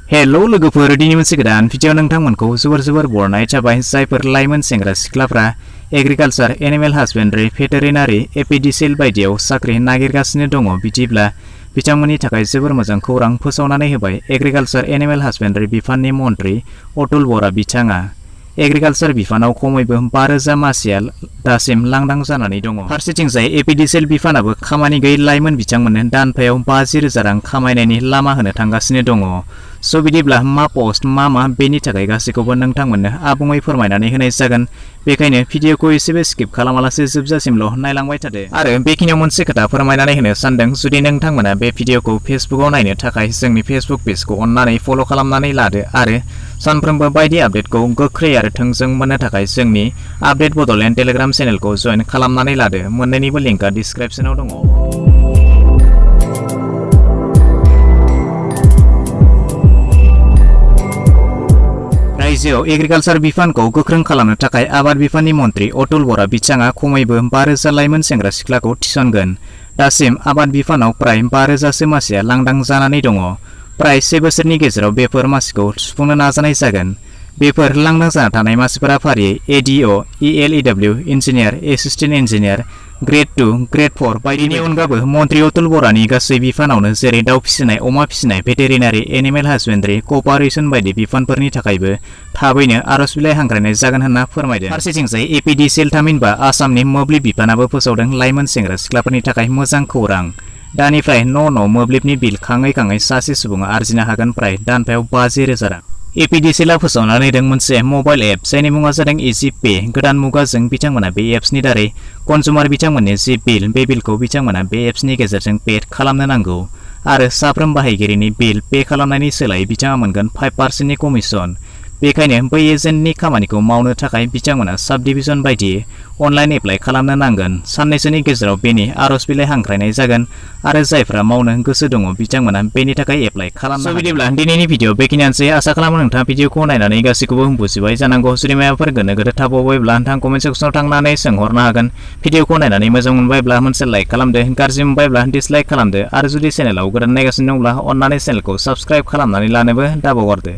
Hello लोगोफोर दिनै मोनसे गोदान भिडिअ नोंथांमोनखौ जोबोर बरनाय जाबाय जायफोर लाइमोन सेंग्रा सिख्लाफ्रा एग्रिकालचार एनिमेल हासबेन्ड्रि भेटेरिनारि एपिडिसिएल बायदियाव साख्रि नागिरगासिनो दङ बिदिब्ला बिथांमोननि थाखाय जोबोर मोजां खौरां फोसावनानै होबाय एग्रिकालचार एनिमेल हासबेन्ड्रि बिफाननि मन्थ्रि अतुल बरा बिथाङा। एग्रिकालचार बिफानाव खमैबो 5,000 मासिया दासिम लांदां जानानै दङ। फारसेथिंजाय एपिडिसिएल बिफानाबो खामानि गैयै लाइमोन बिथांमोननो दानफायाव 50,000 रां खामायनायनि लामा होनो थांगासिनो दङ। स' बिदिब्ला मा पस्ट मा बेनि थाखाय गासैखौबो नोंथांमोननो आबुङै फोरमायनानै होनाय जागोन। बेखायनो भिडिअखौ एसेबो स्किप खालामालासे जोबजासिमल' नायलांबाय थादो। आरो बेखिनियाव मोनसे खोथा फोरमायनानै होनो सानदों, जुदि नोंथांमोना बे भिडिअखौ फेसबुकआव नायनो थाखाय जोंनि फेसबुक पेजखौ अन्नानै फल' खालामनानै लादो आरो सानफ्रोमबो बायदि आपडेटखौ गोख्रै आरो थोंजों मोननो थाखाय जोंनि आपडेट बड'लेण्ड टेलिग्राम चेनेलखौ जइन खालामनानै लादो। मोन्नैनिबो लिंकआ डिसक्रिप्शनाव दङ। रायजोआव एग्रिकालचार बिफानखौ गोख्रों खालामनो थाखाय आबाद बिफाननि मन्थ्रि अतुल बरा बिथाङा खमैबो 5,000 लाइमोन सेंग्रा सिख्लाखौ थिसनगोन। दासिम आबाद बिफानाव प्राय 5,000सो मासिया लांदां जानानै दङ। प्राय 1 बोसोरनि गेजेराव बेफोर मासिखौ सुफुंनो नाजानाय जागोन। बेफोर लांदां जाना थानाय मासिफोरा फारियै एडिअ, ELEW, engineer, assistant engineer, grade 2, grade 4 बायदिनि अनगाबो मन्थ्रि अतुल बरानि गासै बिफानावनो जेरै दाउ फिसिनाय, अमा फिसिनाय, भेटेरिनारि, एनिमेल हासबेन्ड्रि, कपारेसन बायदि बिफानफोरनि थाखायबो थाबैनो आर'ज बिलाइ हांख्रायनाय जागोन होनना फोरमायदों। फारसेथिंजाय एपिडिसिएल थामहिनबा आसामनि मोब्लिब बिफानाबो फोसावदों लाइमोन सेंग्रा सिख्लाफोरनि थाखाय मोजां खौरां। दानिफ्राय न' मोब्लिबनि बिल खाङै सासे सुबुङा आरजिनो हागोन प्राय दानफायाव 50,000 रां। एपिडिसिएलआ फोसावनानै होदों मोनसे मबाइल एप जायनि मुङा जादों इजि पे। गोदान मुगाजों बिथांमोना बे एप्सनि दारै कनजुमार बिथांमोननि जि बिल बे बिलखौ बिथांमोना बे एप्सनि गेजेरजों पे खालामनो नांगौ आरो साफ्रोम बाहायगिरिनि बिल पे खालामनायनि सोलायै बिथाङा मोनगोन 5% कमिसन। बेखायनो बै एजेन्टनि खामानिखौ मावनो थाखाय बिथांमोना साब डिभिजन बायदियै अनलाइन एप्लाइ खालामनो नांगोन। साननैसोनि गेजेराव बेनि आर'ज बिलाइ हांख्रायनाय जागोन आरो जायफ्रा मावनो गोसो दङ बिथांमोना बेनि थाखाय एप्लाइ खालामनो। बिदिब्ला दिनैनि भिडिअ बेखिनियानोसै। आसा खालामो नोंथाङा भिडिअखौ नायनानै गासैखौबो बुजिबाय जानांगौ। जुदि माबाफोर गोनो गोथो थाबावबायब्ला नोंथाङा कमेन्ट सेक्सनाव थांनानै सोंहरनो हागोन। भिडिअखौ नायनानै मोजां मोनबायब्ला मोनसे लाइक खालामदो, गाज्रि मोनबायब्ला डिसलाइक खालामदो आरो जुदि चेनेलाव गोदान नायगासिनो दंब्ला अन्नानै चेनेलखौ साबस्क्राइब खालामनानै लानोबो दाबावगारदो।